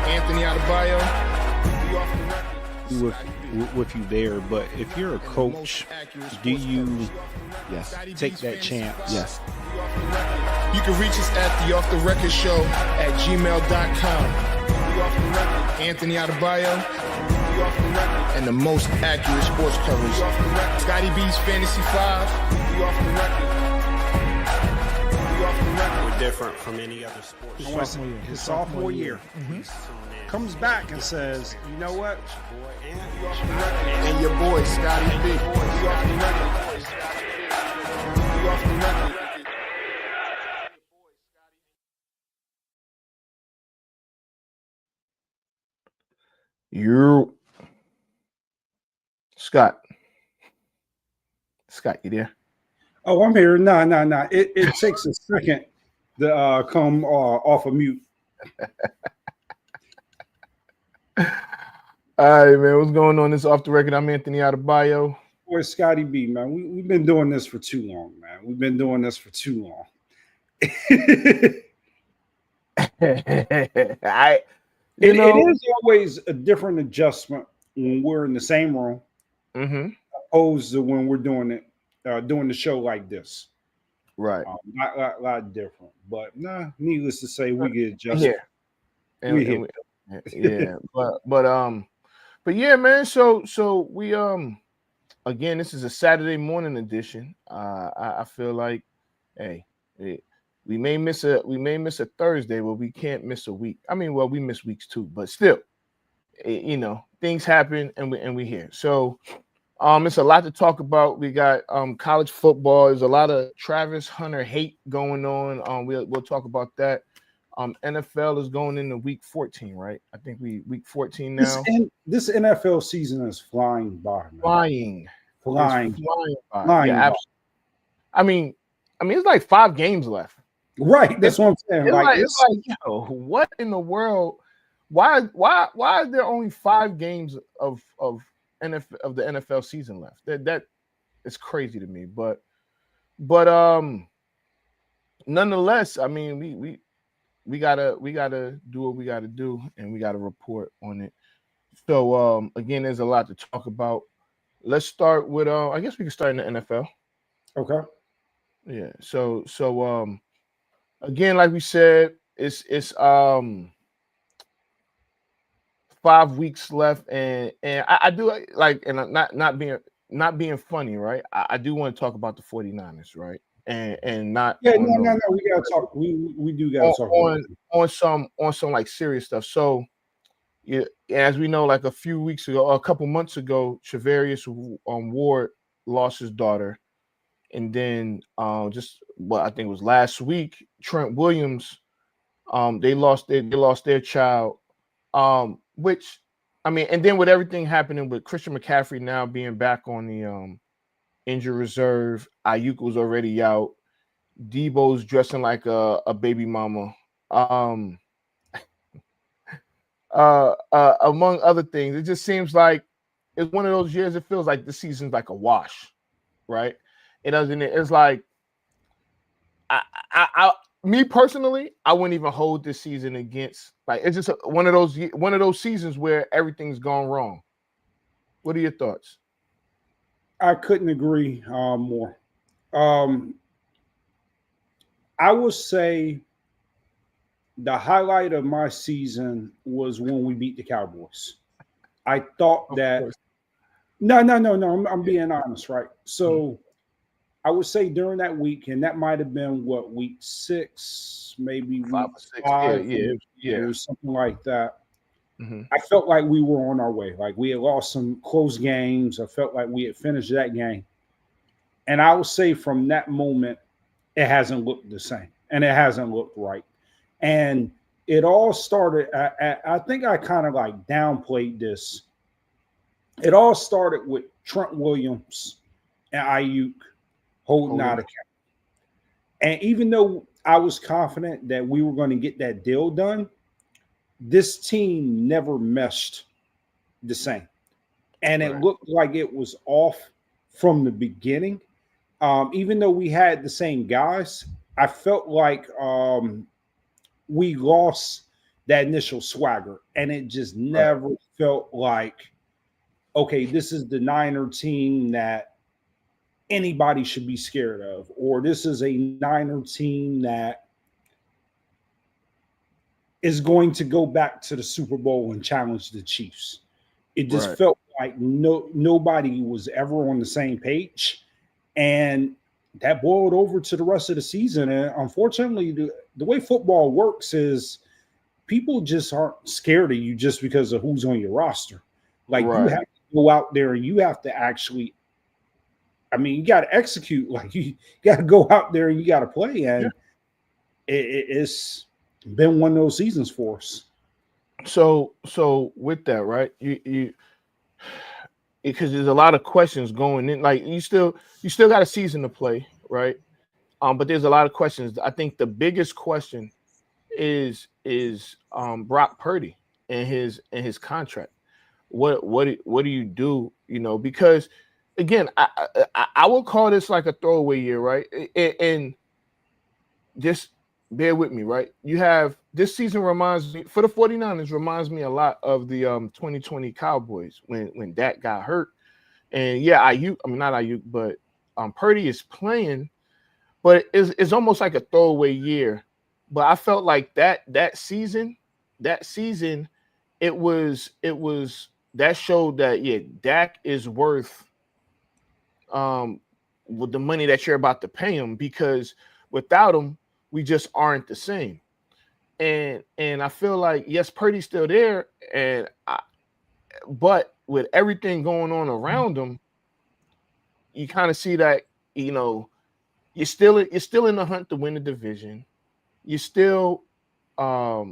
Anthony Adebayo. With you there, but if you're a coach, do you take that chance? Yes. You can reach us at theofftherecordshow@gmail.com. Anthony Adebayo and the most accurate sports coverage. Scotty B's Fantasy 5. We're different from any other sport. His sophomore year. Comes back and says, you know what? And your boy, Scotty B. You're Scott, you there? Oh, I'm here. No. It takes a second to come off of mute. All right, man. What's going on? This is Off the Record. I'm Anthony Adebayo. Boy, Scotty B, man. We've been doing this for too long, man. We've been doing this for too long. It is always a different adjustment when we're in the same room, opposed to when we're doing the show like this. Right. Lot different. But needless to say, we get adjusted. But yeah, man. So we again, this is a Saturday morning edition. I feel like, hey, we may miss a Thursday, but we can't miss a week. I mean, well, we miss weeks too, but still, things happen, and we here. So, it's a lot to talk about. We got college football. There's a lot of Travis Hunter hate going on. We'll talk about that. NFL is going into week 14, right? I think week 14 now. This NFL season is flying by, man. Flying by. Yeah, I mean, it's like 5 games left. Right. That's what I'm saying. It's like, yo, what in the world? Why is there only 5 games of the NFL season left? That is crazy to me. But nonetheless, I mean, we gotta do what we gotta do, and we gotta report on it. So again, there's a lot to talk about. Let's start with I guess we can start in the NFL. Okay. Yeah. So again, like we said, it's 5 weeks left, and I do like, and I'm not being funny, right? I do want to talk about the 49ers, right? And not we gotta talk. We do gotta talk on some like serious stuff. So yeah, as we know, like a few weeks ago, a couple months ago, Charvarius Ward lost his daughter, and then I think it was last week, Trent Williams, they lost their child, which I mean, and then with everything happening with Christian McCaffrey now being back on the injury reserve, Ayuk was already out, Debo's dressing like a baby mama, among other things. It just seems like it's one of those years. It feels like the season's like a wash, right? It doesn't. It's like me personally, I wouldn't even hold this season against. Like, it's just one of those seasons where everything's gone wrong. What are your thoughts? I couldn't agree more. I would say the highlight of my season was when we beat the Cowboys. I thought that. No. I'm being honest, right? So I would say during that week, and that might have been week 6, maybe 5 or 6, or something like that. Mm-hmm. I felt like we were on our way. Like, we had lost some close games. I felt like we had finished that game. And I would say from that moment, it hasn't looked the same, and it hasn't looked right. And it all started, I think I kind of like downplayed this. It all started with Trent Williams and Ayuk holding out account. And even though I was confident that we were going to get that deal done, this team never meshed the same. And it looked like it was off from the beginning. Even though we had the same guys, I felt like we lost that initial swagger, and it just never felt like, okay, this is the Niner team that anybody should be scared of, or this is a Niner team that is going to go back to the Super Bowl and challenge the Chiefs. It just felt like nobody was ever on the same page, and that boiled over to the rest of the season. And unfortunately, the way football works is people just aren't scared of you just because of who's on your roster. Like you have to go out there and you have to actually, I mean, you got to execute. Like you got to go out there and you got to play. And it's been one of those seasons for us. So with that, right? You because there's a lot of questions going in. Like you still got a season to play, right? But there's a lot of questions. I think the biggest question is Brock Purdy and his contract. What do you do? You know, because again, I would call this like a throwaway year, right? And just bear with me, right? You have this season reminds me for the 49ers reminds me a lot of the 2020 Cowboys when Dak got hurt. And yeah, not Ayuk, but Purdy is playing, but it's almost like a throwaway year. But I felt like that season, it was that showed that Dak is worth with the money that you're about to pay him, because without him, we just aren't the same. And I feel like, yes, Purdy's still there, but with everything going on around him, you kind of see that, you know, you're still in the hunt to win the division. You're still, I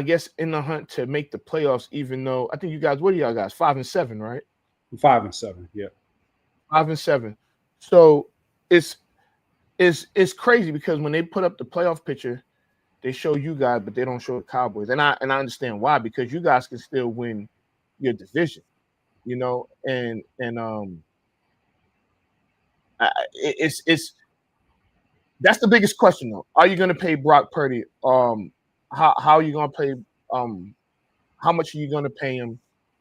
guess, in the hunt to make the playoffs, even though I think you guys, what are y'all guys? 5-7, right? 5-7, yeah. 5-7. So it's crazy because when they put up the playoff picture, they show you guys, but they don't show the Cowboys. And I understand why, because you guys can still win your division, you know, and it's that's the biggest question though. Are you going to pay Brock Purdy? How are you going to pay? How much are you going to pay him?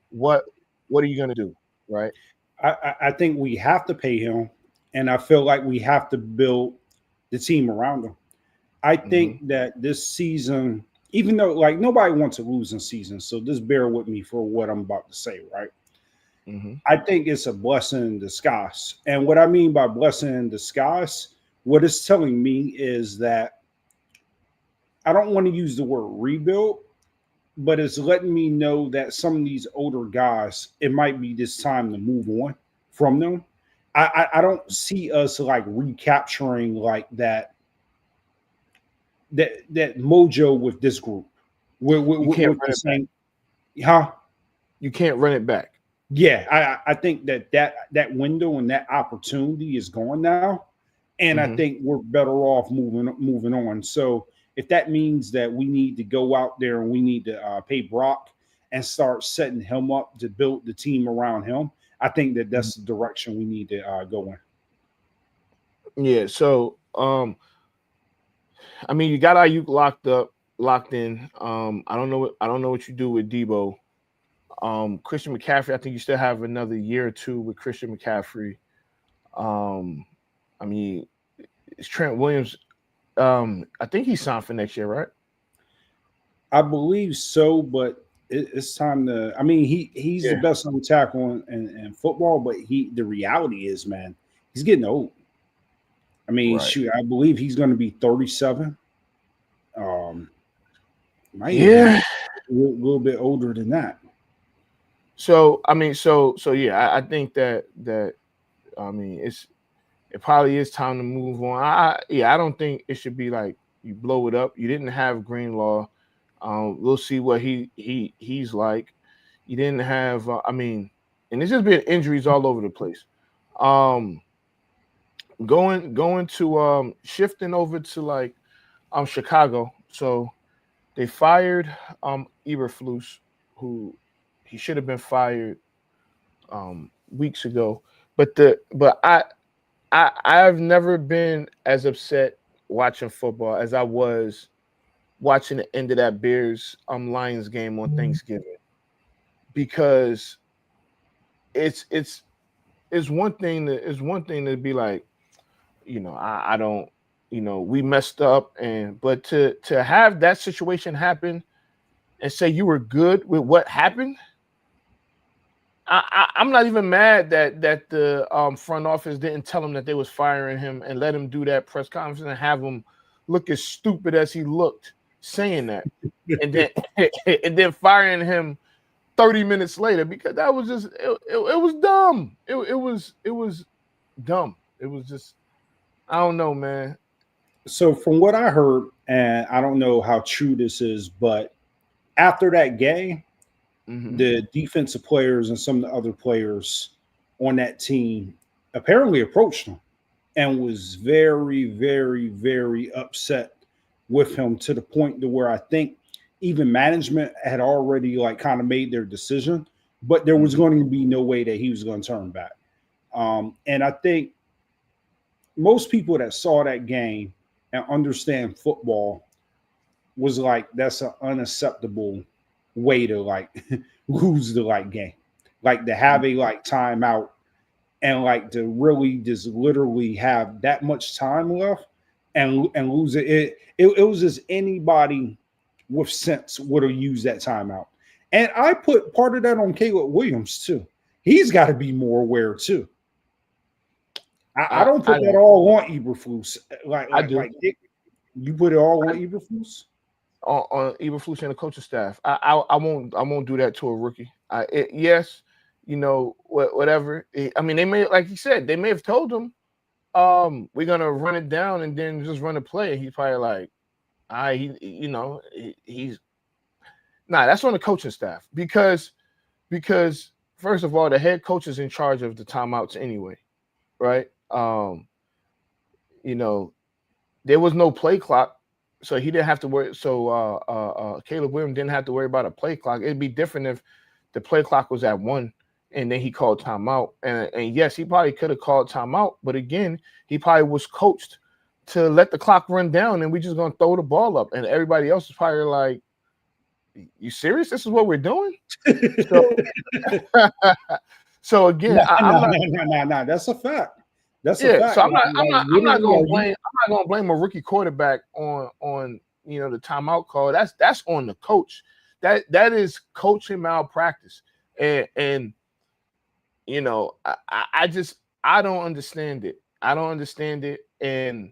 What are you going to do? Right. I think we have to pay him, and I feel like we have to build the team around him. I think that this season, even though like nobody wants a losing season, so just bear with me for what I'm about to say, right? I think it's a blessing in disguise. And what I mean by blessing in disguise, what it's telling me is that I don't want to use the word rebuild, but it's letting me know that some of these older guys, it might be this time to move on from them. I don't see us like recapturing like that mojo with this group. You can't run it back. Huh? You can't run it back. Yeah, I think that window and that opportunity is gone now, and I think we're better off moving on. So if that means that we need to go out there and we need to pay Brock and start setting him up to build the team around him, I think that's the direction we need to go in. Yeah. So, I mean, you got Ayuk locked in. I don't know what you do with Debo. Christian McCaffrey, I think you still have another year or two with Christian McCaffrey. I mean, it's Trent Williams. I think he's signed for next year, right? I believe so, but it's time to. I mean, he's the best on tackle in football, but the reality is, man, he's getting old. I mean, shoot, I believe he's going to be 37. Might be a little bit older than that. So I mean, so yeah, I think that I mean it probably is time to move on. I don't think it should be like you blow it up. You didn't have Greenlaw. We'll see what he's like. You didn't have. I mean, and there's just been injuries all over the place. Going to shifting over to like Chicago. So they fired Eberflus, who he should have been fired weeks ago. But I've never been as upset watching football as I was watching the end of that Bears Lions game on Thanksgiving, because it's one thing to be like, I don't, we messed up, but to have that situation happen and say you were good with what happened, I'm not even mad that the front office didn't tell him that they was firing him and let him do that press conference and have him look as stupid as he looked saying that, and then firing him 30 minutes later, because that was just it was dumb. It was dumb. It was just, I don't know, man. So from what I heard, and I don't know how true this is, but after that game, the defensive players and some of the other players on that team apparently approached him and was very, very, very upset with him, to the point to where I think even management had already like kind of made their decision, but there was going to be no way that he was going to turn back. And I think most people that saw that game and understand football was like, that's an unacceptable way to like lose the like game, like to have a like timeout and like to really just literally have that much time left and lose it. It was just anybody with sense would have used that timeout. And I put part of that on Caleb Williams too. He's got to be more aware too. I don't put that all on Eberflus. I do. Like you put it all on Eberflus? On Eberflus and the coaching staff. I won't do that to a rookie. Yes, whatever. I mean, they may, like he said, they may have told him, we're gonna run it down and then just run a play. And he's probably like, he's that's on the coaching staff, because first of all, the head coach is in charge of the timeouts anyway, right? There was no play clock, so he didn't have to worry. So Caleb Williams didn't have to worry about a play clock. It'd be different if the play clock was at 1 and then he called timeout. And yes, he probably could have called timeout, but again, he probably was coached to let the clock run down and we just gonna throw the ball up. And everybody else is probably like, "You serious? This is what we're doing?" So again, no, that's a fact. That's a fact. So I'm not gonna blame a rookie quarterback on the timeout call. That's on the coach. That is coaching malpractice. And I don't understand it. I don't understand it. And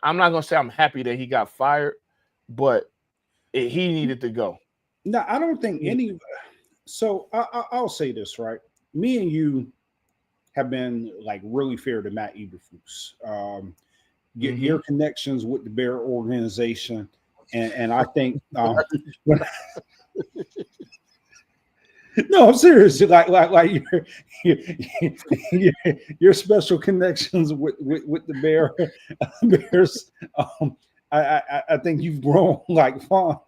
I'm not gonna say I'm happy that he got fired, but he needed to go. No, I don't think any. So I'll say this, right? Me and you have been like really fair to Matt Eberflus. Your connections with the Bear organization, and I think no, I'm serious. Like your special connections with the Bears. I think you've grown like fond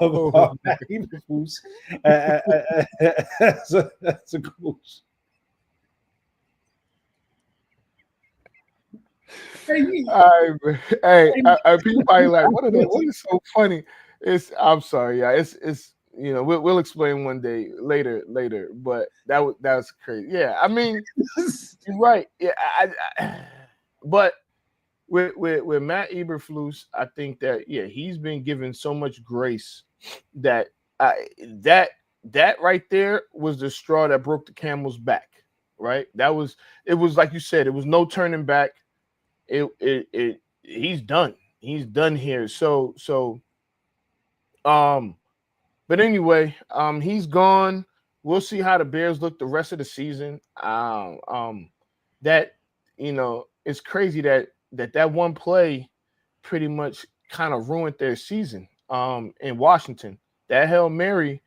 of Matt Eberflus as a coach. People probably like, what is so funny? I'm sorry, yeah. It's we'll explain one day later. But that was crazy. Yeah, I mean, you're right. Yeah, but with Matt Eberflus, I think that he's been given so much grace that that right there was the straw that broke the camel's back. Right? It was like you said, it was no turning back. He's done. He's done here. So but anyway, he's gone. We'll see how the Bears look the rest of the season. It's crazy that one play pretty much kind of ruined their season in Washington. That Hail Mary,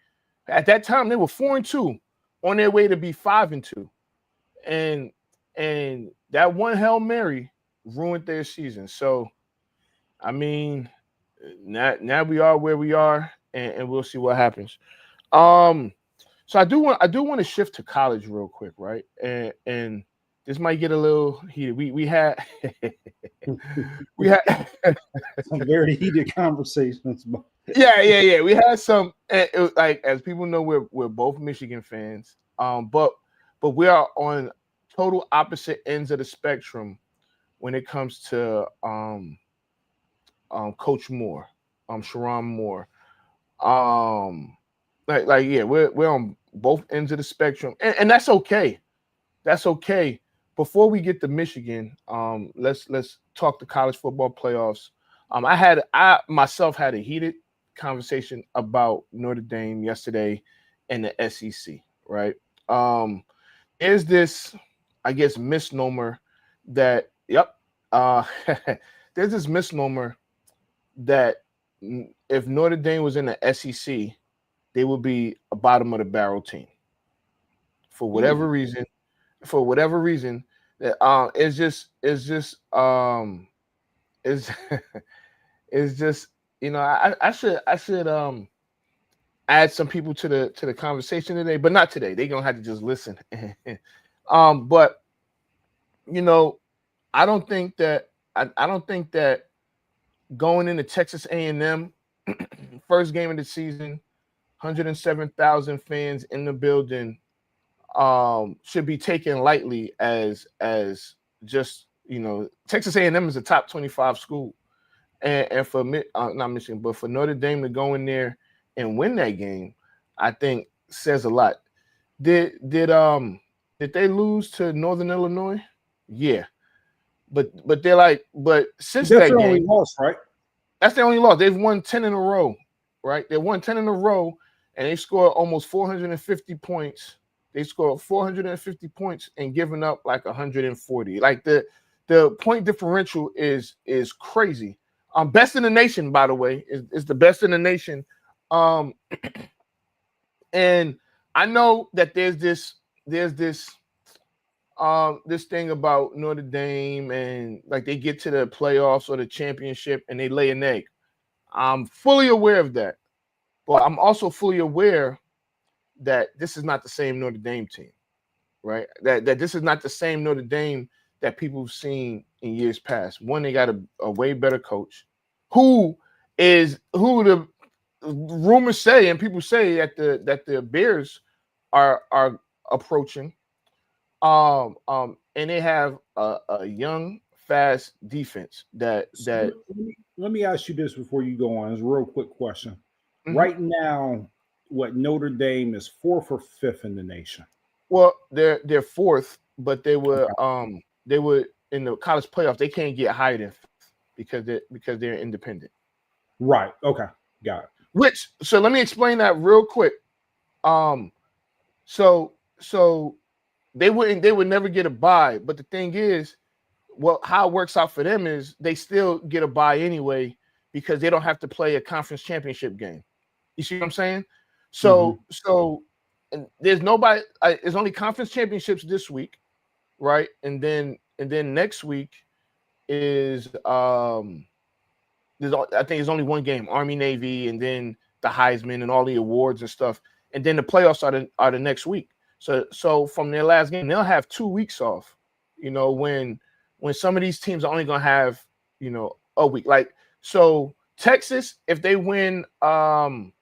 at that time they were 4-2 on their way to be 5-2. And that one Hail Mary ruined their season. So I mean, now we are where we are, and we'll see what happens. So I do want to shift to college real quick, right? And this might get a little heated. We had we had Some very heated conversations. yeah. We had some. It was like, as people know, we're both Michigan fans. But we are on total opposite ends of the spectrum when it comes to Coach Moore, Sharon Moore. Yeah, we're on both ends of the spectrum, and that's okay. That's okay. Before we get to Michigan, let's talk the college football playoffs. I myself had a heated conversation about Notre Dame yesterday and the SEC, right? Is this, I guess, misnomer that there's this misnomer that if Notre Dame was in the SEC, they would be a bottom of the barrel team. For whatever reason, that it's just I should add some people to the conversation today, but not today. They're gonna have to just listen. But I don't think that going into Texas A&M, first game of the season, 107,000 fans in the building, should be taken lightly as just, Texas A&M is a top 25 school, and for not Michigan, but for Notre Dame to go in there and win that game, I think says a lot. Did they lose to Northern Illinois? Yeah, but since That's that their only game, loss, right? that's their only loss. They've won 10 in a row, right? They won 10 in a row, and they scored almost 450 points. They scored 450 points and given up like 140. Like the point differential is crazy. Best in the nation, by the way, is the best in the nation. And I know that there's this thing about Notre Dame, and like they get to the playoffs or the championship and they lay an egg. I'm fully aware of that, but I'm also fully aware that this is not the same Notre Dame team, right? That this is not the same Notre Dame that people have seen in years past. One, they got a way better coach, who the rumors say and people say that the Bears are approaching. And they have a young, fast defense that. Let me ask you this before you go on. It's a real quick question. Mm-hmm. Right now, what Notre Dame is 4th or 5th in the nation? Well, they're 4th, but they were in the college playoff. They can't get higher than 5th because they're independent. Right. Okay. Got it. So let me explain that real quick. So they would never get a bye, but the thing is, how it works out for them is they still get a bye anyway because they don't have to play a conference championship game. You see what I'm saying? So and there's nobody. There's only conference championships this week, right? And then next week is I think there's only one game, Army Navy, and then the Heisman and all the awards and stuff, and then the playoffs are the next week. So from their last game, they'll have 2 weeks off. When some of these teams are only gonna have a week. Like, so Texas, if they win the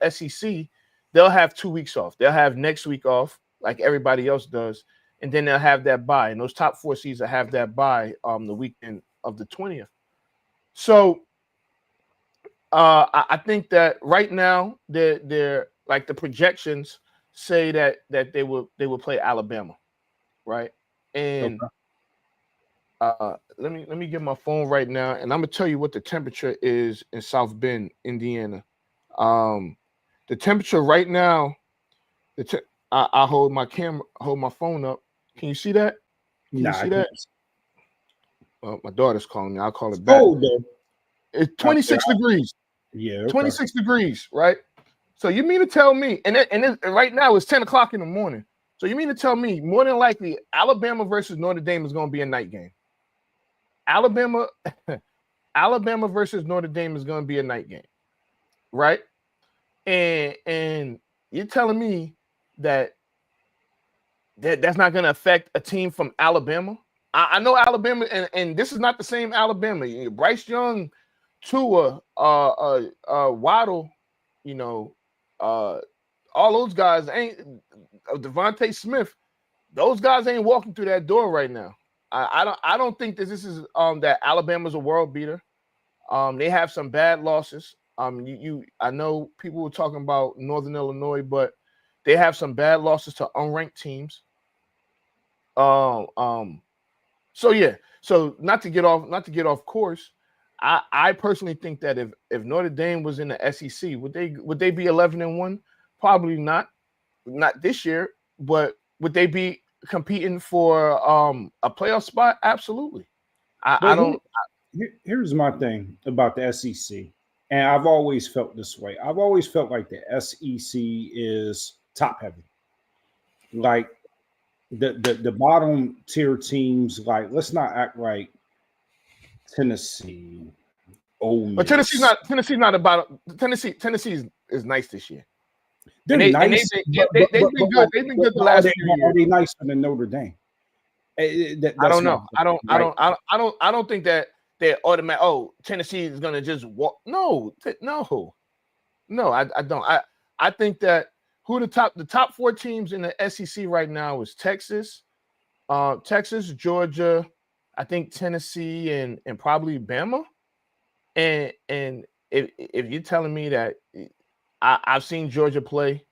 SEC, they'll have 2 weeks off. They'll have next week off, like everybody else does, and then they'll have that bye. And those top 4 seeds will have that bye the weekend of the 20th. So I think that right now they're like the projections say that they will play Alabama, right? And let me get my phone right now, and I'm gonna tell you what the temperature is in South Bend, Indiana. The temperature right now, I hold my phone up. Can you see that? Can you see that? Well, my daughter's calling me. I'll call it back. It's 26 degrees. Yeah, okay. 26 degrees, right? So you mean to tell me, and right now it's 10 o'clock in the morning. So you mean to tell me more than likely Alabama versus Notre Dame is going to be a night game? Alabama versus Notre Dame is going to be a night game, right? And you're telling me that that's not going to affect a team from Alabama. I know Alabama, and this is not the same Alabama. Bryce Young, Tua, Waddle, all those guys ain't Devontae Smith. Those guys ain't walking through that door right now. I don't think that this is that Alabama's a world beater. They have some bad losses. I know people were talking about Northern Illinois, but they have some bad losses to unranked teams. So yeah. So not to get off course, I personally think that if Notre Dame was in the SEC, would they be 11-1? Probably not this year, but would they be competing for a playoff spot? Absolutely. Here's my thing about the SEC, and I've always felt this way. I've always felt like the SEC is top heavy. Like the bottom tier teams, like let's not act like Tennessee. But Tennessee's not about Tennessee is nice this year. They're nice. They've been good. They've been good the last few years. Are they nicer than Notre Dame? I don't know. I don't think that they're automatic. Oh, Tennessee is gonna just walk. No. I don't. I think that the top 4 teams in the SEC right now is Texas, Georgia, I think Tennessee, and probably Bama. And if you're telling me that I've seen Georgia play,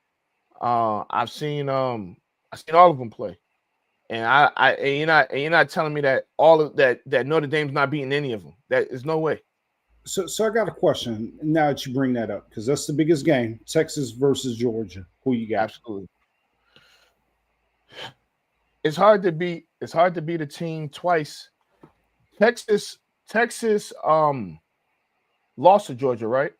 I've seen all of them play, and you're not telling me that all of that Notre Dame's not beating any of them. That is no way. So I got a question now that you bring that up, because that's the biggest game, Texas versus Georgia. Who you got? Absolutely. It's hard to beat a team twice. Texas lost to Georgia, right?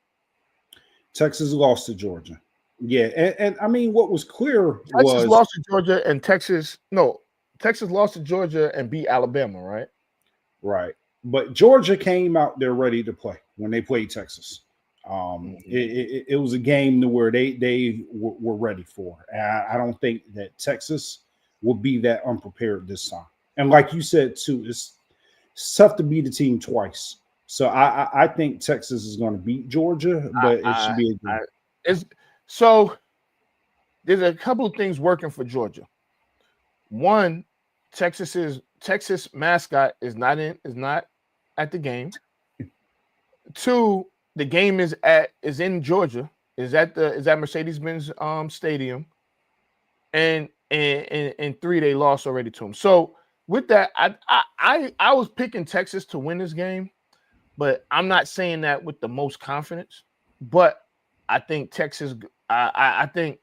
Texas lost to Georgia. Yeah, and I mean, what was clear Texas lost to Georgia, and Texas lost to Georgia and beat Alabama, right? Right. But Georgia came out there ready to play when they played Texas. It was a game to where they were ready for. And I don't think that Texas will be that unprepared this time. And like you said, too, it's tough to beat a team twice. So I think Texas is going to beat Georgia, but it should be a game. So there's a couple of things working for Georgia. One, Texas mascot is not at the game. 2, the game is in Georgia, is at Mercedes-Benz Stadium, and 3, they lost already to them. So with that, I was picking Texas to win this game, but I'm not saying that with the most confidence. But I think Texas. I think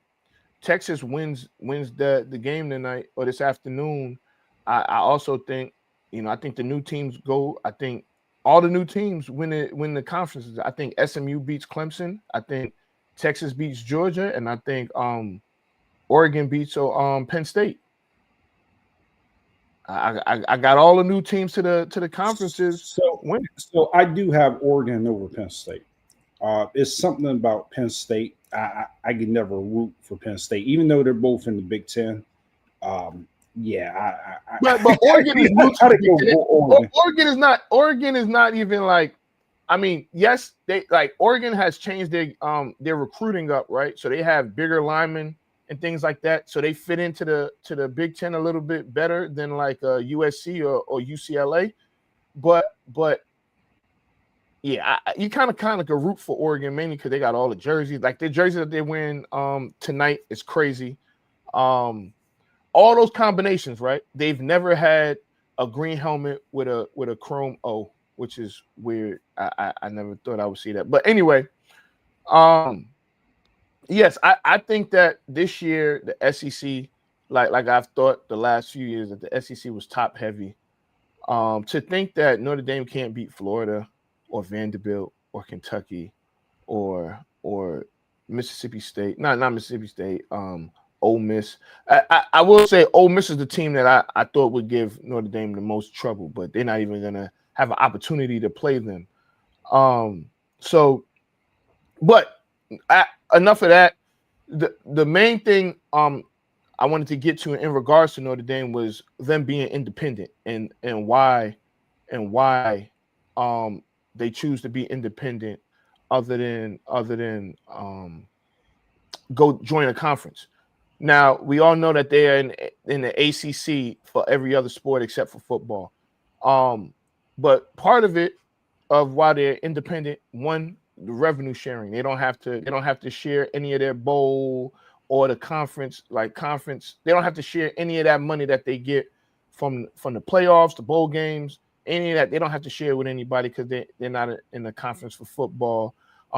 Texas wins the game tonight or this afternoon. I also think, I think the new teams go. I think all the new teams win the conferences. I think SMU beats Clemson. I think Texas beats Georgia, and I think Oregon beats Penn State. I got all the new teams to the conferences. So I do have Oregon over Penn State. It's something about Penn State. I could never root for Penn State, even though they're both in the Big Ten. But Oregon is Oregon is not even like. I mean, yes, Oregon has changed their recruiting up, right? So they have bigger linemen and things like that. So they fit into the Big Ten a little bit better than like USC or UCLA. But yeah, you kind of like a root for Oregon mainly because they got all the jerseys. Like the jersey that they're wearing tonight is crazy. All those combinations, right? They've never had a green helmet with a chrome O, which is weird. I never thought I would see that. But anyway, yes, I think that this year the SEC, like I've thought the last few years, that the SEC was top heavy. To think that Notre Dame can't beat Florida or Vanderbilt or Kentucky or Mississippi State, not Mississippi State, Ole Miss. I will say Ole Miss is the team that I thought would give Notre Dame the most trouble, but they're not even going to have an opportunity to play them. But enough of that. The main thing I wanted to get to in regards to Notre Dame was them being independent and why they choose to be independent other than go join a conference. Now we all know that they are in the ACC for every other sport except for football. But part of it of why they're independent, one, the revenue sharing. They don't have to share any of their bowl or the conference. They don't have to share any of that money that they get from the playoffs, the bowl games, any of that. They don't have to share with anybody because they're not in the conference for football.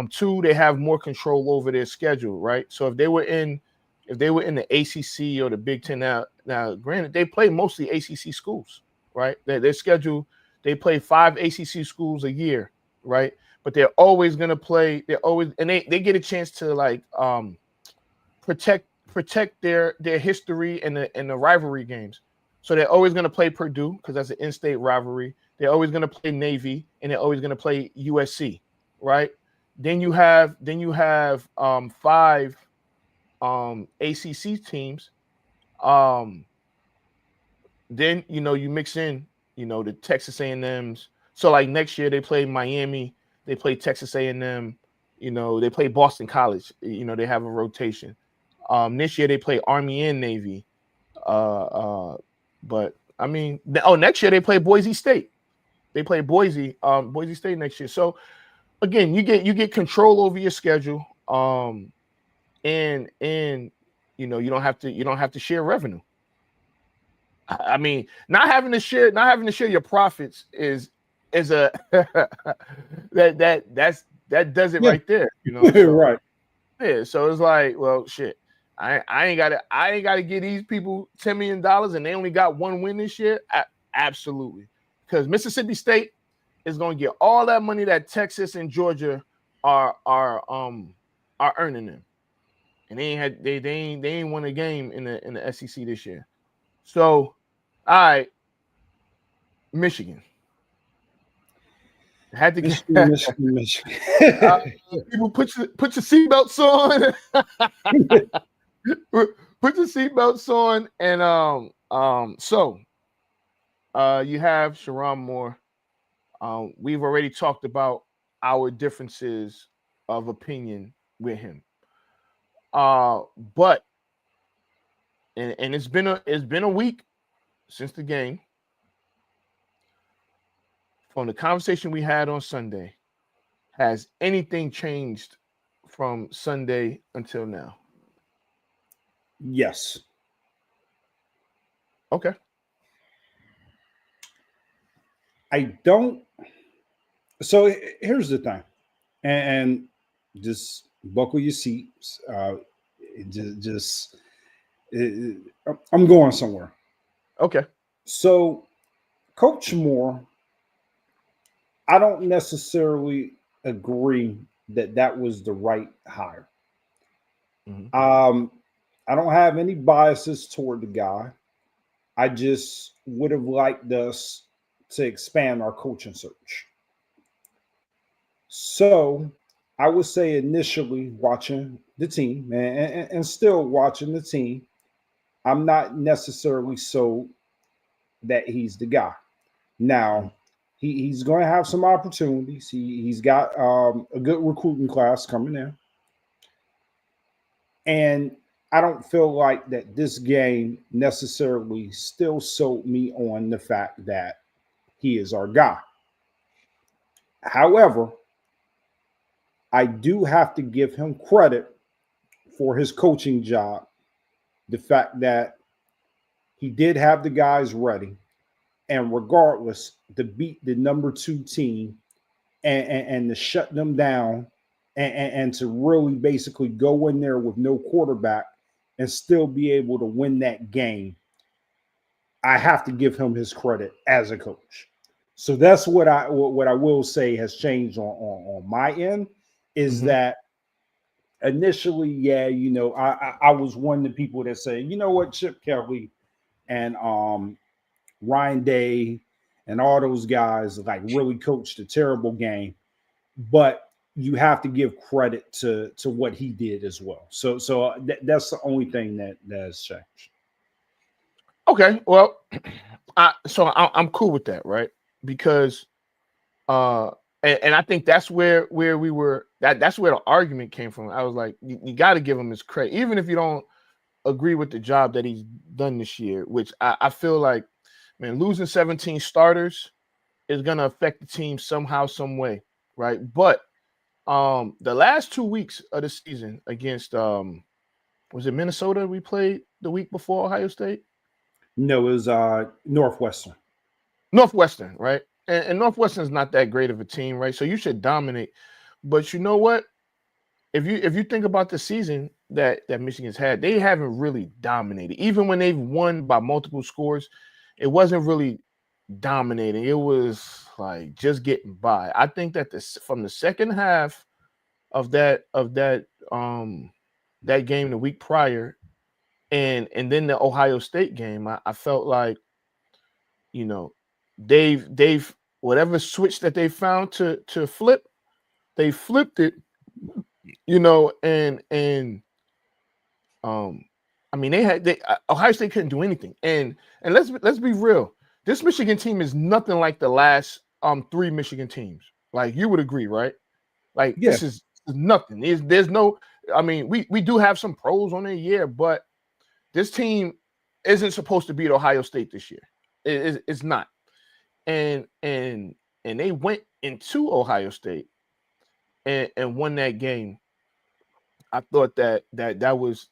Two, they have more control over their schedule, right? So if they were in the ACC or the Big Ten, now granted, they play mostly ACC schools, right? Their schedule, they play 5 ACC schools a year, right? But they're always going to play. And they get a chance to protect their history and the rivalry games. So they're always going to play Purdue because that's an in-state rivalry. They're always going to play Navy, and they're always going to play USC, right? Then you have 5 ACC teams. Then you mix in the Texas A&Ms. So like next year they play Miami, they play Texas A&M, they play Boston College. They have a rotation. This year they play Army and Navy. But I mean, next year they play Boise State. They play Boise State next year. So again, you get control over your schedule. And you don't have to share revenue. I mean, not having to share your profits is a that does it right there. So, right. Yeah. So it's like, well, shit. I ain't gotta give these people $10 million and they only got 1 win this year. Absolutely, because Mississippi State is going to get all that money that Texas and Georgia are earning them, and they ain't won a game in the SEC this year. So, all right, Michigan had to get Michigan. people put your seatbelts on. Put your seatbelts on, and so you have Sherrone Moore. We've already talked about our differences of opinion with him. But it's been a week since the game. From the conversation we had on Sunday, has anything changed from Sunday until now? Yes. Okay. I don't. So here's the thing, and just buckle your seats. I'm going somewhere. Okay. So, Coach Moore, I don't necessarily agree that was the right hire. Mm-hmm. I don't have any biases toward the guy. I just would have liked us to expand our coaching search. So I would say initially watching the team and still watching the team, I'm not necessarily sold that he's the guy. Now, he's going to have some opportunities. He's got a good recruiting class coming in. And I don't feel like that this game necessarily still sold me on the fact that he is our guy. However, I do have to give him credit for his coaching job. The fact that he did have the guys ready, and regardless, to beat the number 2 team and to shut them down and to really basically go in there with no quarterback and still be able to win that game, I have to give him his credit as a coach. So that's what I will say has changed on my end is that initially, I was one of the people that say, you know what, Chip Kelly and Ryan Day and all those guys like really coached a terrible game, but you have to give credit to what he did as well. So that's the only thing that has changed. Okay, well, I'm cool with that, right? Because and I think that's where we were. That's where the argument came from. I was like, you got to give him his credit, even if you don't agree with the job that he's done this year. Which I feel like, man, losing 17 starters is gonna affect the team somehow, some way, right? But the last 2 weeks of the season against was it Minnesota we played the week before Ohio State? No, it was Northwestern. Northwestern, right? And Northwestern's not that great of a team, right? So you should dominate. But you know what? If you think about the season that Michigan's had, they haven't really dominated. Even when they've won by multiple scores, it wasn't really dominating. It was like just getting by. I think that from the second half of that that game the week prior and then the Ohio State game, I felt like, you know, they've whatever switch that they found to flip, they flipped it, you know, and I mean Ohio State couldn't do anything. And let's be real. This Michigan team is nothing like the last 3 Michigan teams. Like, you would agree, right? Like, Yeah. this is nothing. There's no, I mean, we do have some pros on it, yeah, but this team isn't supposed to beat Ohio State this year. It's not. And they went into Ohio State and won that game. I thought that was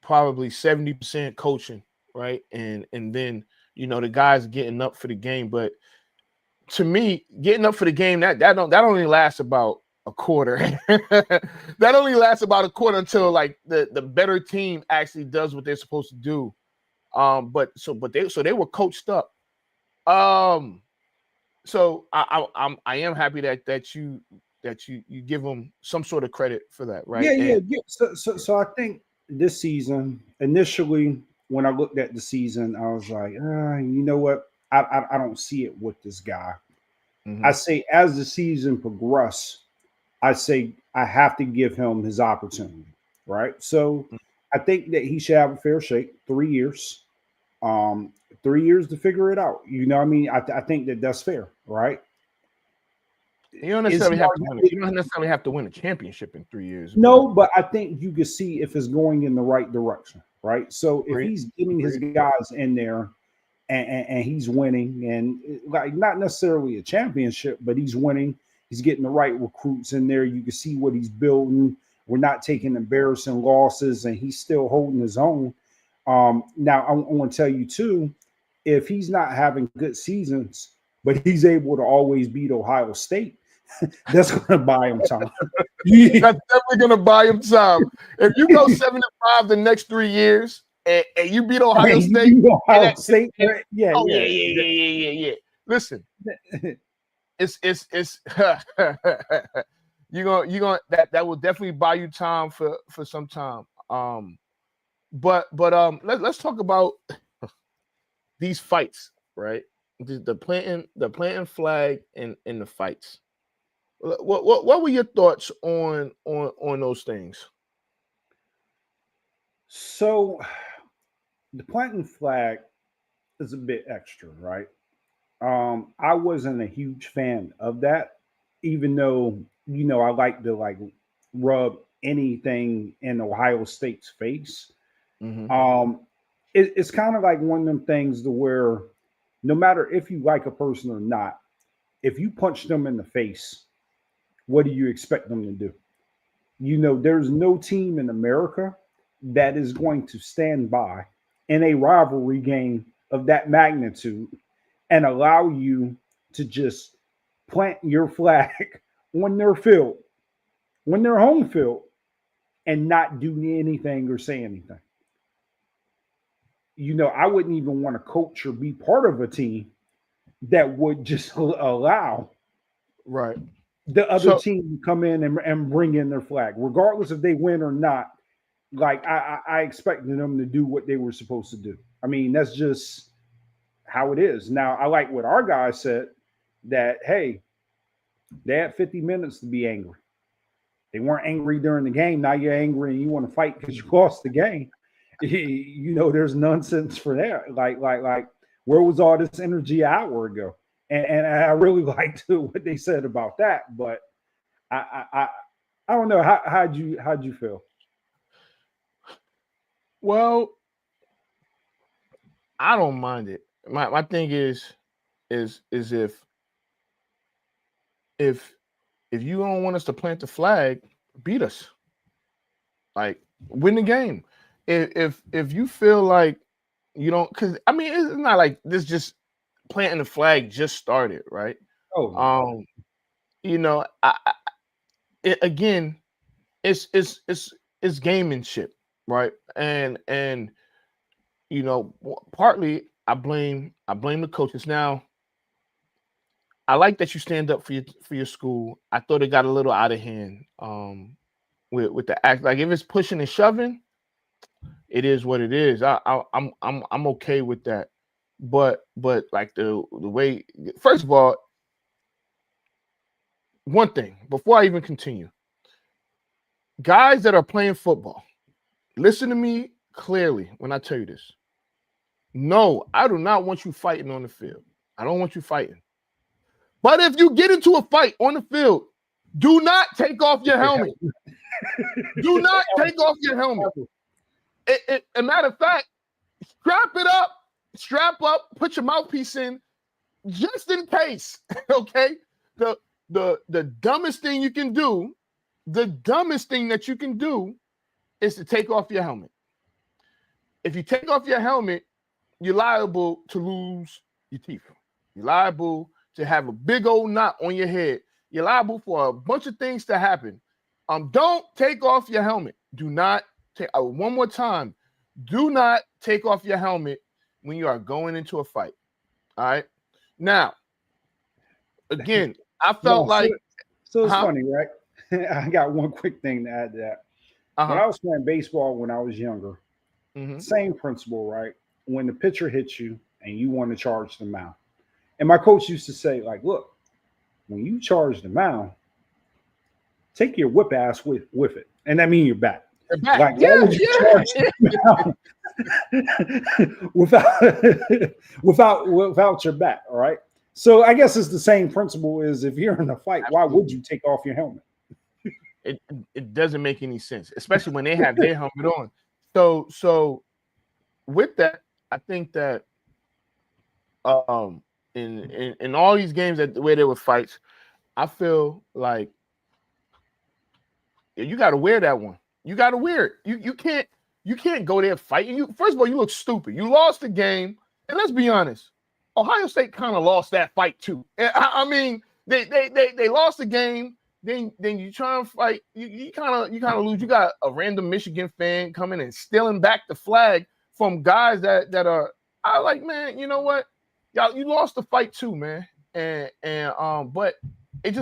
probably 70% coaching, right? And then, you know, the guys getting up for the game. But to me, getting up for the game, that only lasts about a quarter. That only lasts about a quarter until like the better team actually does what they're supposed to do. But they were coached up. So I am happy that you give them some sort of credit for that, right? Yeah. So I think this season, initially, when I looked at the season, I was like, you know what? I don't see it with this guy. Mhm. I say as the season progresses, I say I have to give him his opportunity, right? So I think that he should have a fair shake. 3 years, 3 years to figure it out. You know what I mean? I think that's fair, right? You don't necessarily have to win a championship in 3 years. No, but I think you can see if it's going in the right direction, right? So if he's getting his guys in there and he's winning, and like not necessarily a championship, but he's winning, he's getting the right recruits in there. You can see what he's building. We're not taking embarrassing losses, and he's still holding his own. Now, I want to tell you too, if he's not having good seasons, but he's able to always beat Ohio State, that's going to buy him time. That's definitely going to buy him time. If you go 7-5 the next 3 years and you beat Ohio State, yeah. Listen, it's you're gonna that will definitely buy you time for some time. But let's talk about these fights, right? The planting flag and the fights. What were your thoughts on those things? So the planting flag is a bit extra, right? I wasn't a huge fan of that, even though, you know, I like to rub anything in Ohio State's face. Mm-hmm. It's kind of like one of them things to where no matter if you like a person or not, if you punch them in the face, what do you expect them to do? You know, there's no team in America that is going to stand by in a rivalry game of that magnitude and allow you to just plant your flag on their field, when they're home field, and not do anything or say anything. You know, I wouldn't even want to coach or be part of a team that would just allow right the other team to come in and bring in their flag, regardless if they win or not. Like I expected them to do what they were supposed to do. I mean, that's just how it is. Now, I like what our guy said, that, hey, they had 50 minutes to be angry. They weren't angry during the game. Now you're angry and you want to fight because you lost the game. there's nonsense for that. Like, where was all this energy an hour ago? And I really liked what they said about that. But I don't know. How'd you feel? Well, I don't mind it. My thing is if you don't want us to plant the flag, beat us. Like, win the game. If you feel like you don't, because I mean, it's not like this just planting the flag just started, right? Oh, Again, it's gamemanship, right? And partly I blame the coaches. Now, I like that you stand up for your school. I thought it got a little out of hand with the act. Like, if it's pushing and shoving, it is what it is. I'm okay with that. But like the way, first of all, one thing before I even continue, guys that are playing football, listen to me clearly when I tell you this. No, I do not want you fighting on the field. I don't want you fighting. But if you get into a fight on the field, do not take off your helmet. Do not take off your helmet. A matter of fact, strap up, put your mouthpiece in, just in case. Okay, the dumbest thing you can do, the dumbest thing that you can do, is to take off your helmet. If you take off your helmet, you're liable to lose your teeth. You're liable to have a big old knot on your head. You're liable for a bunch of things to happen. Don't take off your helmet. Do not take. One more time. Do not take off your helmet when you are going into a fight. All right. Now, again, I felt so it's funny, right? I got one quick thing to add to that. When I was playing baseball when I was younger, same principle, right? When the pitcher hits you and you want to charge the mound, and my coach used to say, like, look, when you charge the mound, take your whip ass with it, and that means you're back. Like, why would you charge the mound without your bat? All right. So I guess it's the same principle as if you're in a fight. Why would you take off your helmet? It doesn't make any sense, especially when they have their helmet on. So with that, I think that in all these games where there were fights, I feel like you got to wear that one. You got to wear it. You can't go there fighting. First of all, you look stupid. You lost the game, and let's be honest, Ohio State kind of lost that fight too. I mean, they lost the game. Then you try and fight. You kind of lose. You got a random Michigan fan coming and stealing back the flag from guys that are. I like, man. You know what, y'all? You lost the fight too, man. But it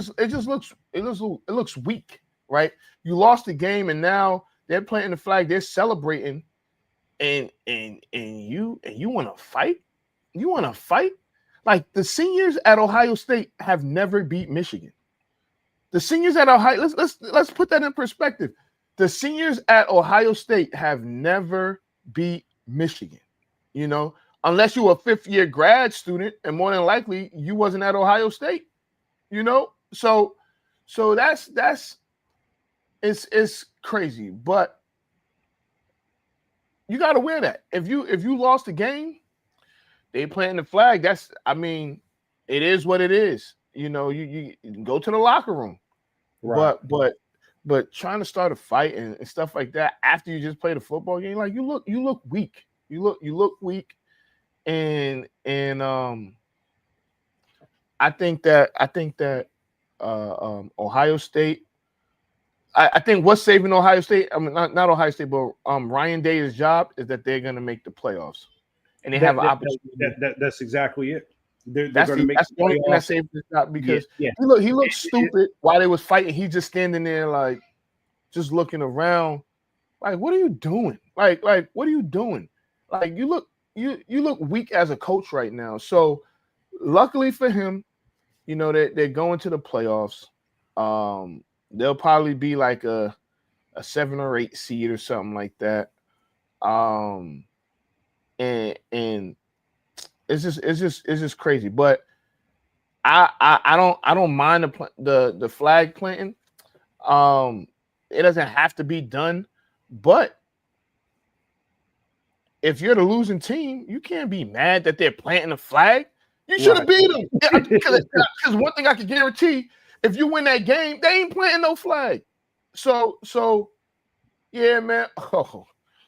looks weak, right? You lost the game, and now they're planting the flag. They're celebrating, and you want to fight? You want to fight? Like, the seniors at Ohio State have never beat Michigan. The seniors at Ohio, let's put that in perspective. The seniors at Ohio State have never beat Michigan. Unless you were a fifth-year grad student, and more than likely you wasn't at Ohio State. So that's it's crazy, but you got to wear that. If you lost the game, they planting the flag. It is what it is. You go to the locker room, right? But trying to start a fight and stuff like that after you just played a football game, like, you look weak. You look weak, and I think that Ohio State. I think what's saving Ohio State, I mean, not Ohio State, but Ryan Day's job is that they're going to make the playoffs, and they have an opportunity. That's exactly it. That's the only thing that saved his job, because he looked stupid while they was fighting. He just standing there, like, just looking around, like, what are you doing? Like what are you doing? Like, you look weak as a coach right now. So luckily for him, they're going to the playoffs. They'll probably be like a 7 or 8 seed or something like that. And it's just crazy. But I don't mind the flag planting. It doesn't have to be done, but if you're the losing team, you can't be mad that they're planting a flag. You should have beat them. Because one thing I can guarantee, if you win that game, they ain't planting no flag. So yeah, man.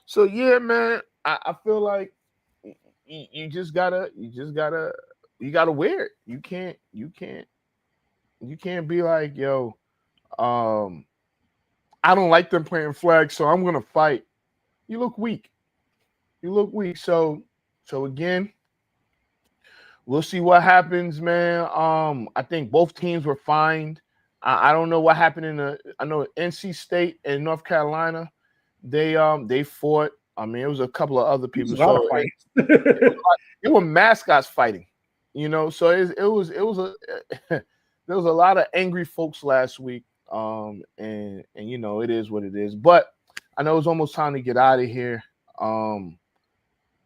So yeah, man. I feel like you gotta wear it. You can't be like, yo, I don't like them planting flags, so I'm gonna fight. You look weak. So again, we'll see what happens, man. I think both teams were fined. I don't know what happened I know NC State and North Carolina, they fought. I mean, it was a couple of other people. So it were mascots fighting, So it was there was a lot of angry folks last week. And it is what it is. But I know it's almost time to get out of here.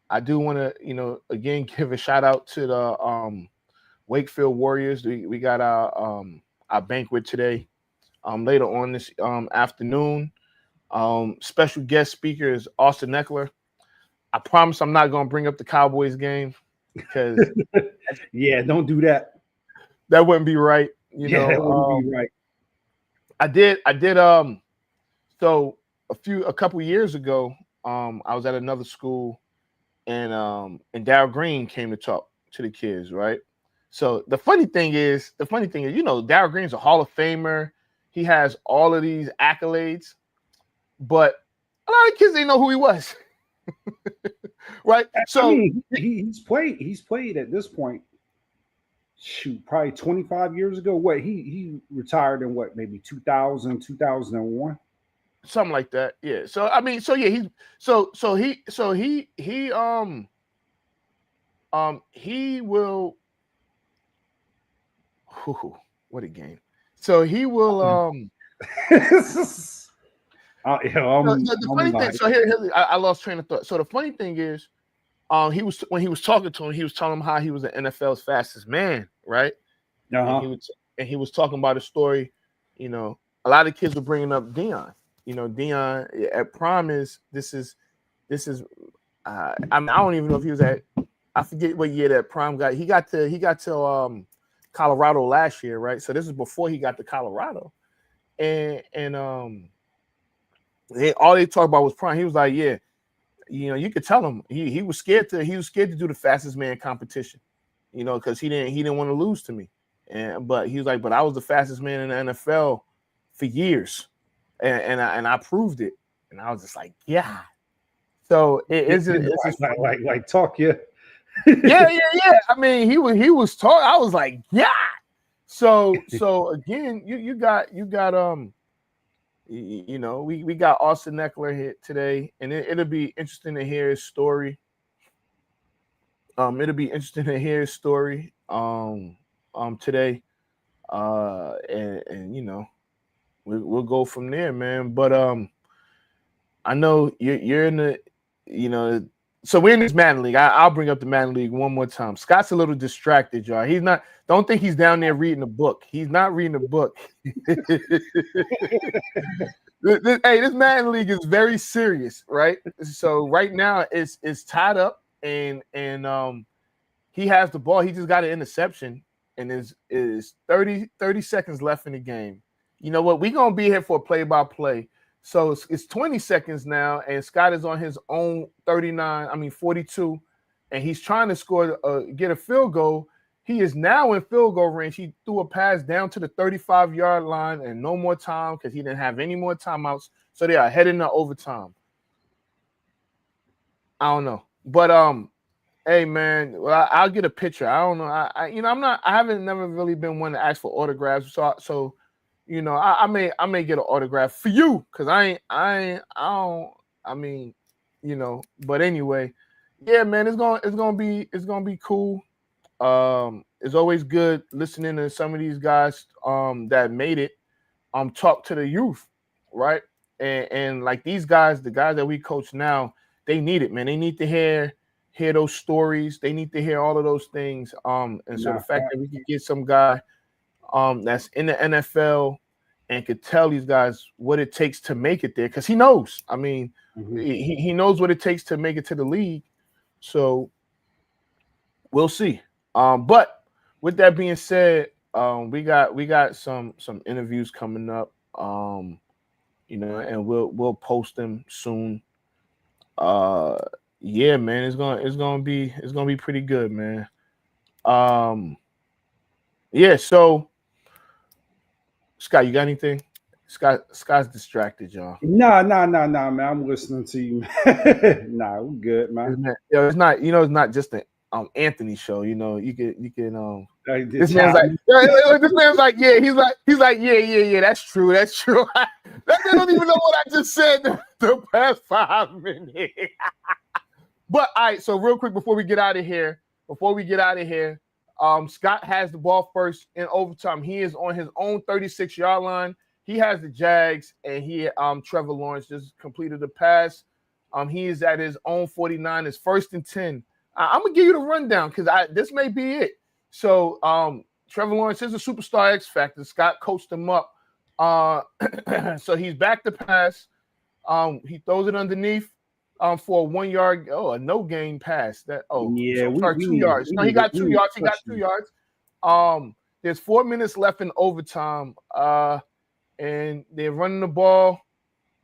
I do want to, again, give a shout out to the Wakefield Warriors. We got our banquet today. Later on this afternoon. Special guest speaker is Austin Ekeler. I promise I'm not going to bring up the Cowboys game because yeah, don't do that. That wouldn't be right. That wouldn't be right. I did. So a couple years ago, I was at another school, and Darryl Green came to talk to the kids, right? So the funny thing is, Darryl Green's a Hall of Famer. He has all of these accolades, but a lot of kids didn't know who he was, right? So I mean, he's played at this point. Shoot, probably 25 years ago. What he retired in maybe 2000, 2001, something like that. Yeah. So I mean, he will. What a game! So he will. The funny thing. So here I lost train of thought. So the funny thing is, when he was talking to him, he was telling him how he was the NFL's fastest man, right? Uh-huh. And he was talking about a story. A lot of kids were bringing up Deion. Deion at Prime this is. I don't even know if he was at. I forget what year that Prime got. He got to Colorado last year, right? So this is before he got to Colorado, and all they talked about was Prime. He was like, yeah. You could tell him he was scared to do the fastest man competition, because he didn't want to lose to me. But he was like, but I was the fastest man in the NFL for years, and I proved it. And I was just like, yeah. So it's like talk, yeah. yeah. I mean, he was talking. I was like, yeah. So again, you got we got Austin Ekeler here today, and it'll be interesting to hear his story. It'll be interesting to hear his story today. And we'll go from there, man. But I know you're in the so we're in this Madden League. I'll bring up the Madden League one more time. Scott's a little distracted, y'all. He's not. Don't think he's down there reading a book. He's not reading a book. This Madden League is very serious, right? So right now it's tied up, and he has the ball. He just got an interception, and is 30 seconds left in the game. You know what? We're gonna be here for a play-by-play. So it's 20 seconds now, and Scott is on his own 42, and he's trying to get a field goal. He is now in field goal range. He threw a pass down to the 35-yard line, and no more time because he didn't have any more timeouts. So they are heading to overtime. I don't know, but hey man, well, I'll get a picture. I don't know. I haven't never really been one to ask for autographs. So. I may get an autograph for you because but anyway, yeah, man, it's gonna be cool. It's always good listening to some of these guys that made it talk to the youth, right? And like these guys, the guys that we coach now, they need it, man. They need to hear those stories. They need to hear all of those things. And so the fact that we can get some guy that's in the NFL and could tell these guys what it takes to make it there, because he knows. I mean, he knows what it takes to make it to the league. So we'll see. But with that being said, we got some interviews coming up. You know, and we'll post them soon. Yeah, man, it's gonna be pretty good, man. Yeah, so Scott, you got anything? Scott's distracted, y'all. Nah, man. I'm listening to you. Nah, we're good, man. It's not just an Anthony show. You know, you can this man's like, yeah, he's like, yeah, that's true. That man don't even know what I just said the past 5 minutes. But all right, so real quick before we get out of here, Scott has the ball first in overtime. He is on his own 36-yard line. He has the Jags, and Trevor Lawrence just completed the pass. He is at his own 49. It's 1st and 10. I'm gonna give you the rundown because this may be it. So Trevor Lawrence is a superstar X factor. Scott coached him up. So he's back to pass. He throws it underneath for a 1 yard. A no gain pass. 2 yards. No, he got 2 yards. He got 2 yards. There's 4 minutes left in overtime. And they're running the ball.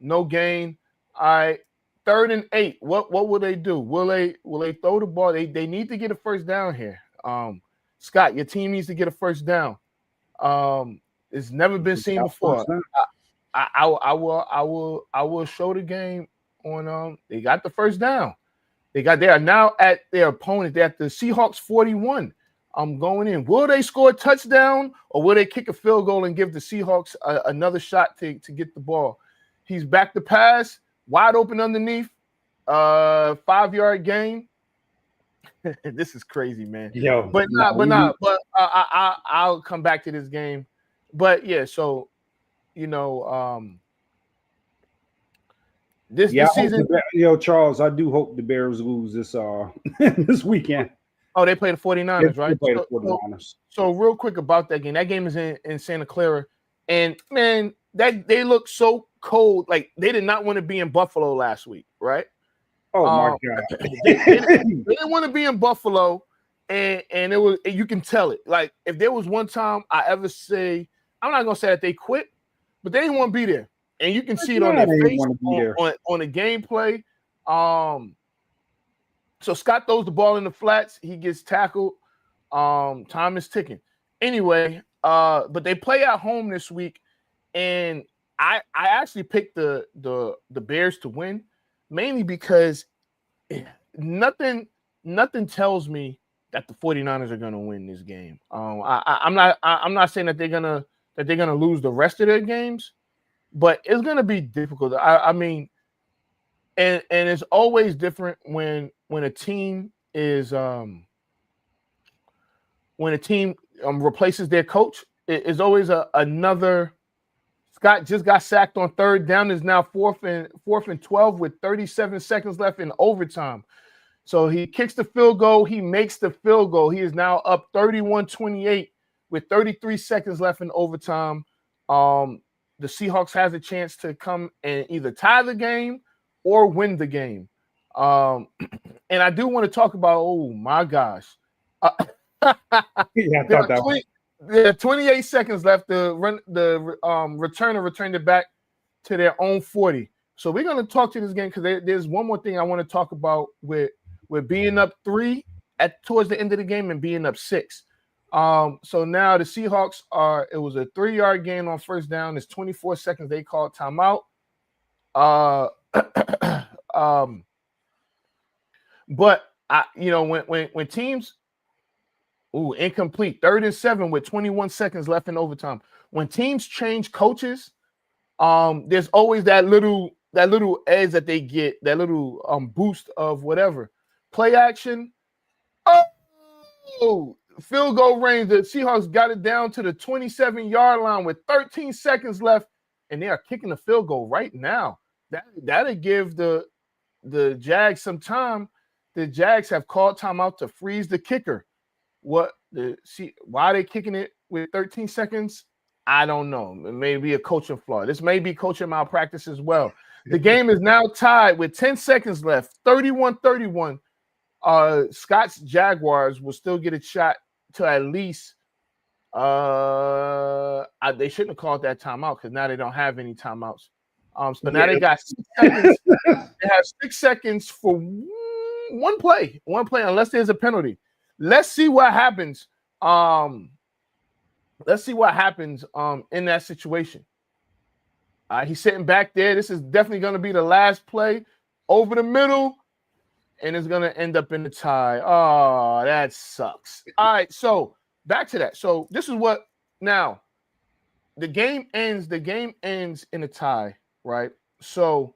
No gain. All right. 3rd and 8. What will they do? Will they throw the ball? They need to get a first down here. Scott, your team needs to get a first down. It's never been seen before. I will show the game on they got the first down. They are now at their opponent. They're at the Seahawks 41. I'm going in. Will they score a touchdown or will they kick a field goal and give the Seahawks another shot to get the ball? He's back to pass, wide open underneath, 5-yard gain. This is crazy, man. But I'll come back to this game. But yeah, so you know, this season. Charles, I do hope the Bears lose this this weekend. Oh, they play the 49ers, right? They play the 49ers. So real quick about that game. That game is in Santa Clara. And man, they look so cold. Like they did not want to be in Buffalo last week, right? Oh my God. They didn't want to be in Buffalo. And it was, you can tell it. Like if there was one time I ever say, I'm not gonna say that they quit, but they didn't want to be there. And you can see it on their face on the gameplay. So Scott throws the ball in the flats. He gets tackled. Time is ticking. Anyway, but they play at home this week, and I actually picked the Bears to win, mainly because nothing tells me that the 49ers are gonna win this game. I'm not saying that they're gonna lose the rest of their games, but it's gonna be difficult. I mean, and it's always different when a team is replaces their coach. It's always another. Scott just got sacked on 3rd down. Is now 4th and 12 with 37 seconds left in overtime. So he kicks the field goal. He makes the field goal. He is now up 31-28 with 33 seconds left in overtime. The Seahawks has a chance to come and either tie the game or win the game. And I do want to talk about, oh my gosh. There are 28 seconds left to run the returner returned it back to their own 40. So we're going to talk to this game because there's one more thing I want to talk about with being up 3 towards the end of the game and being up 6. So now the Seahawks it was a 3-yard gain on 1st down. It's 24 seconds. They called timeout. But when teams incomplete 3rd and 7 with 21 seconds left in overtime. When teams change coaches, there's always that little edge that they get, that little boost of whatever. Play action. Oh, field goal range. The Seahawks got it down to the 27-yard line with 13 seconds left, and they are kicking the field goal right now. That'll give the the Jags the Jags have called timeout to freeze the kicker. Why are they kicking it with 13 seconds? I don't know. It may be a coaching flaw. This may be coaching malpractice as well. The game is now tied with 10 seconds left, 31-31. Scott's Jaguars will still get a shot to at least they shouldn't have called that timeout because now they don't have any timeouts. So now they got 6 seconds. They have 6 seconds for one play, unless there's a penalty. Let's see what happens. Let's see what happens in that situation. He's sitting back there. This is definitely going to be the last play over the middle, and it's going to end up in the tie. Oh, that sucks. All right, so back to that. So this is what now the game ends. The game ends in a tie, right? So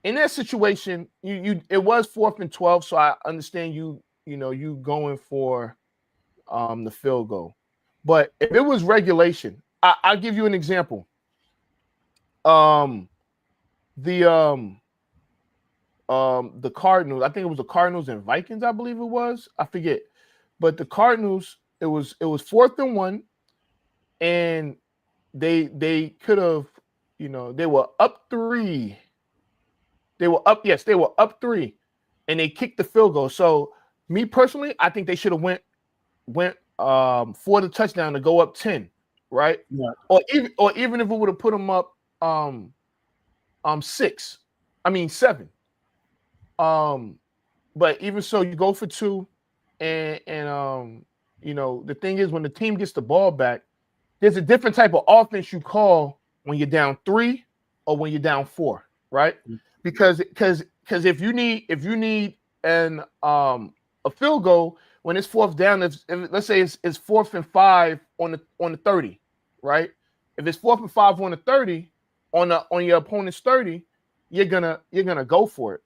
in that situation, it was 4th and 12. So I understand you going for the field goal. But if it was regulation, I'll give you an example. The Cardinals, I think it was the Cardinals and Vikings, I believe it was. I forget. But the Cardinals, it was 4th and 1, and they could have, they were up 3. They were up 3, and they kicked the field goal. So me personally, I think they should have went for the touchdown to go up 10, right? Yeah. Or even if it would have put them up 7. But even so, you go for 2, and the thing is, when the team gets the ball back, there's a different type of offense you call when you're down 3 or when you're down 4, right? Because if you need a field goal when it's 4th down, if let's say it's 4th and 5 on the 30, right? If it's 4th and 5 on the 30 on your opponent's 30, you're gonna go for it,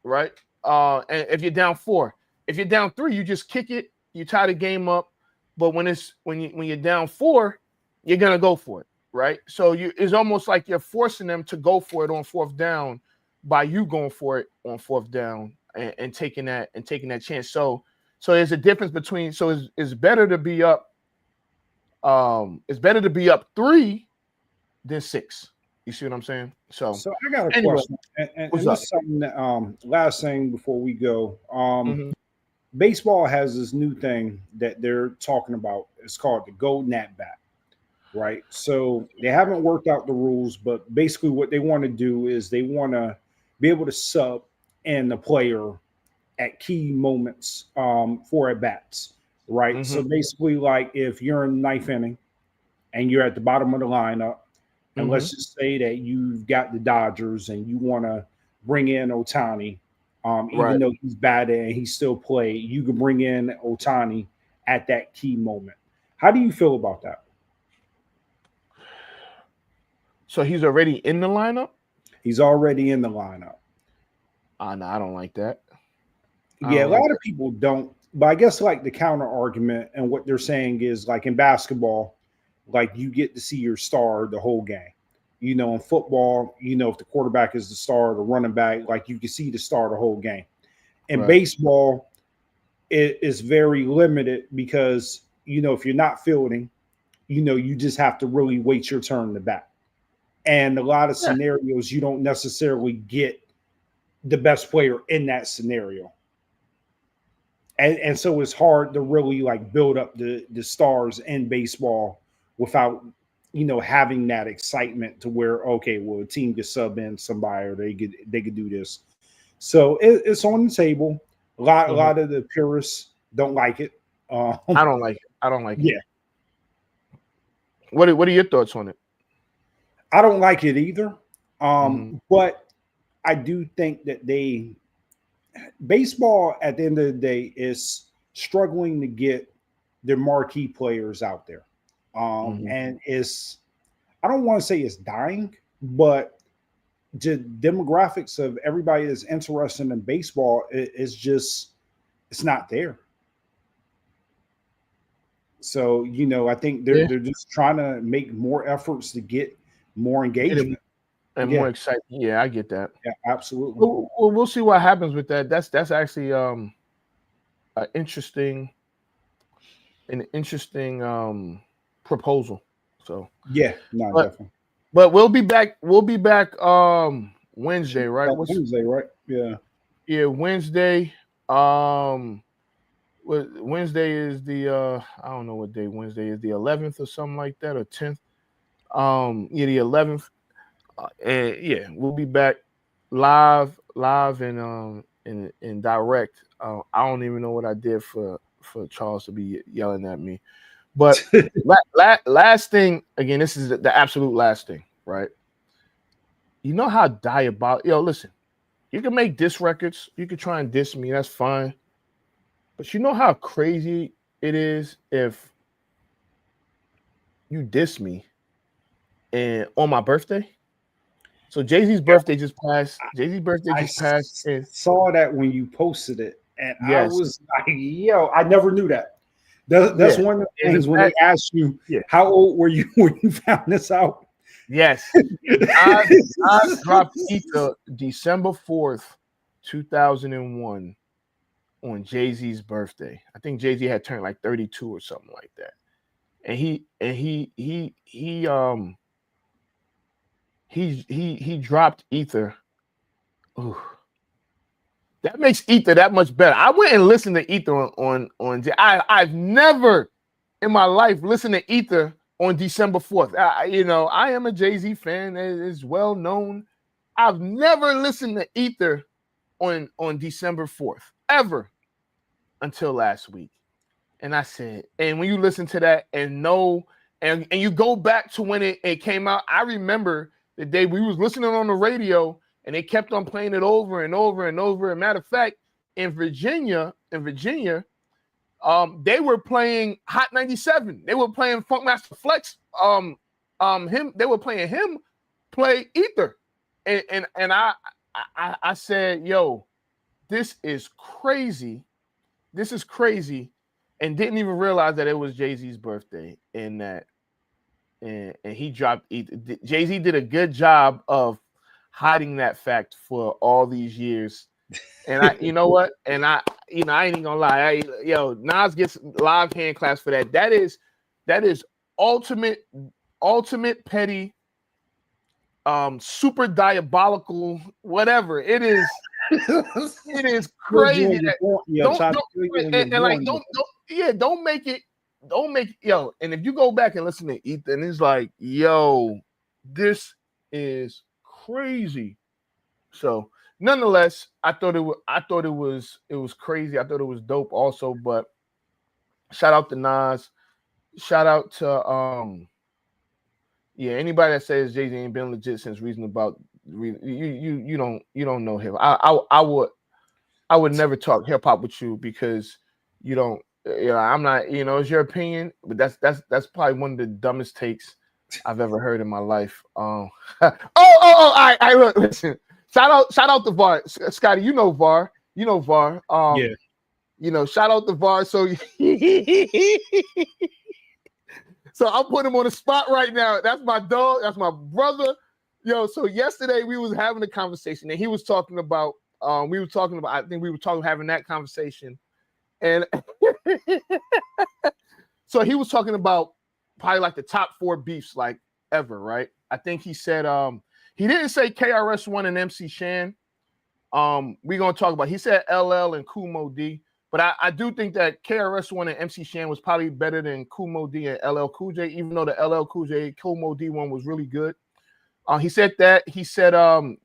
right? And if you're down 4, if you're down 3, you just kick it, you tie the game up. But when you're down 4, you're gonna go for it, right? So it's almost like you're forcing them to go for it on 4th down by you going for it on 4th down and taking that chance. So there's a difference between. So it's better to be up. It's better to be up 3 than 6. You see what I'm saying? So I got a question, and this is something that, last thing before we go. Baseball has this new thing that they're talking about. It's called the Golden At Bat, right? So they haven't worked out the rules, but basically what they want to do is they want to be able to sub in the player at key moments for at bats, right? Mm-hmm. So basically, like if you're in the 9th inning and you're at the bottom of the lineup, and let's just say that you've got the Dodgers and you want to bring in Ohtani, even though he's batting and he still play, you can bring in Ohtani at that key moment. How do you feel about that? So he's already in the lineup? He's already in the lineup. No, I don't like that. Yeah, a lot of people don't. But I guess like the counter argument and what they're saying is like in basketball, like you get to see your star the whole game. In football, if the quarterback is the star, the running back, like you can see the star the whole game. In baseball, it is very limited because, if you're not fielding, you just have to really wait your turn to bat. And a lot of scenarios, you don't necessarily get the best player in that scenario. And so it's hard to really like build up the stars in baseball without, having that excitement to where, okay, well, a team could sub in somebody or they could do this. So it's on the table. A lot of the purists don't like it. I don't like it. Yeah. What are your thoughts on it? I don't like it either. But I do think that baseball at the end of the day is struggling to get their marquee players out there. And I don't want to say it's dying, but the demographics of everybody that's interested in baseball is just, it's not there. So, I think they're just trying to make more efforts to get more engagement. and more exciting. Yeah, I get that. Yeah, absolutely. We'll see what happens with that. That's actually an interesting proposal. So yeah, no, definitely. But we'll be back. We'll be back Wednesday, right? Wednesday, right? Yeah. Yeah, Wednesday. Wednesday is the I don't know what day Wednesday is, the 11th or something like that, or 10th. Yeah, the 11th. And yeah, we'll be back live and in direct. I don't even know what I did for Charles to be yelling at me. But last thing, again, this is the absolute last thing, right? You know how diabolical. Yo, listen, you can make diss records. You can try and diss me. That's fine. But you know how crazy it is if you diss me and on my birthday? So Jay-Z's birthday just passed. Jay-Z's birthday just passed. I saw that when you posted it, and I was like, yo, I never knew that. That's one of the things when they ask you, how old were you when you found this out? Yes. I dropped Ether December 4th, 2001 on Jay-Z's birthday. I think Jay-Z had turned like 32 or something like that. And he dropped Ether. Ooh. That makes Ether that much better. I went and listened to Ether on I've never in my life listened to Ether on December 4th. I am a Jay-Z fan. It's well known. I've never listened to Ether on December 4th ever until last week. And I said, and when you listen to that and you go back to when it came out, I remember the day we was listening on the radio and they kept on playing it over and over and over. As a matter of fact, in Virginia, they were playing Hot 97. They were playing Funkmaster Flex. They were playing him play Ether. And I said, yo, this is crazy. This is crazy. And didn't even realize that it was Jay-Z's birthday and he dropped Ether. Jay-Z did a good job of hiding that fact for all these years. And you know what? And I ain't even gonna lie. Nas gets live hand claps for that. That is ultimate petty, super diabolical, whatever. It is. It is crazy. Don't make it. And if you go back and listen to Ethan, it's like, yo, this is crazy. So nonetheless, I thought it was crazy. I thought it was dope also. But shout out to Nas. Shout out to anybody that says Jay-Z ain't been legit since Reason About you don't know him. I would never talk hip hop with you because you don't. I'm not. It's your opinion, but that's probably one of the dumbest takes I've ever heard in my life. All right. Look, listen. Shout out to VAR, Scotty. You know VAR. Yeah. Shout out to VAR. So I'll put him on the spot right now. That's my dog. That's my brother. Yo, so yesterday we was having a conversation and he was talking about having that conversation. And so he was talking about probably like the top 4 beefs like ever, right? I think he said he didn't say KRS-One and MC Shan. We're gonna talk about. He said LL and Kool Moe Dee, but I do think that KRS-One and MC Shan was probably better than Kool Moe Dee and LL Cool J, even though the LL Cool J Kool Moe Dee one was really good. He said that. He said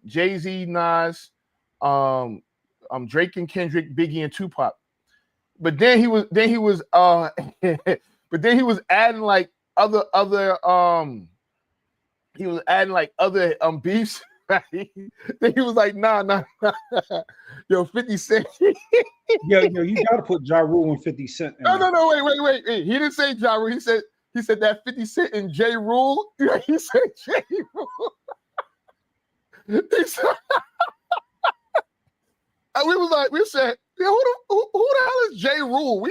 Jay-Z, Nas, Drake and Kendrick, Biggie and Tupac. But then he was adding like other beefs. Right? Then he was like, nah. Yo, 50 Cent. yo, you gotta put Ja Rule and 50 Cent in. No, wait. He didn't say Ja Rule. He said that 50 Cent and J Rule. He said J Rule. We said, yeah, who the hell is J Rule?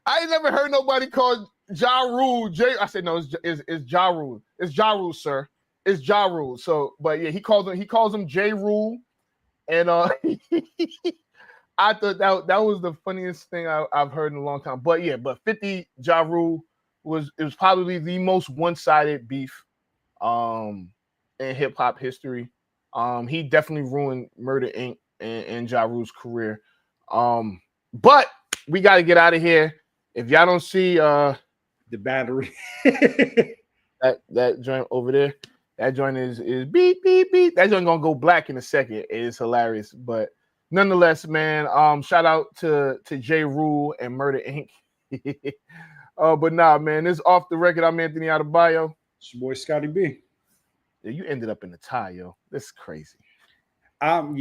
I ain't never heard nobody call Ja Rule J. I said, no, it's Ja Rule. It's Ja Rule, sir. it's Ja Rule. So, but yeah, he calls him J Rule, and I thought that was the funniest thing I've heard in a long time. But yeah, but 50 Ja Rule was probably the most one-sided beef in hip hop history. He definitely ruined Murder Inc. and Ja Rule's career. But we got to get out of here. If y'all don't see The battery. that joint over there, that joint is beep beep beep. That joint gonna go black in a second. It's hilarious, but nonetheless, man. Shout out to J Rule and Murder Inc. But nah, man, this is Off the Record. I'm Anthony Adebayo. It's your boy Scotty B. Yeah, you ended up in the tie, yo. This is crazy. I'm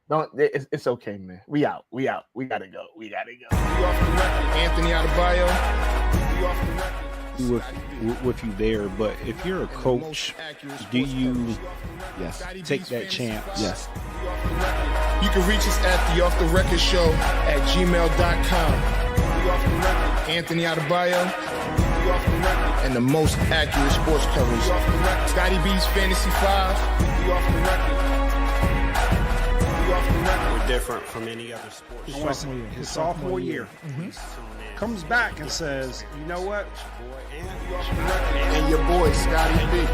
Don't. It's okay, man. We out. We gotta go. Anthony Adebayo. With you there, but if you're a coach, do you take that chance? Yes. You can reach us at the Off the Record Show at gmail.com. Anthony Adebayo. And the most accurate sports coverage. Scotty B's Fantasy 5. We're different from any other sports. his sophomore year. Comes back and says, you know what? And your boy, Scotty B.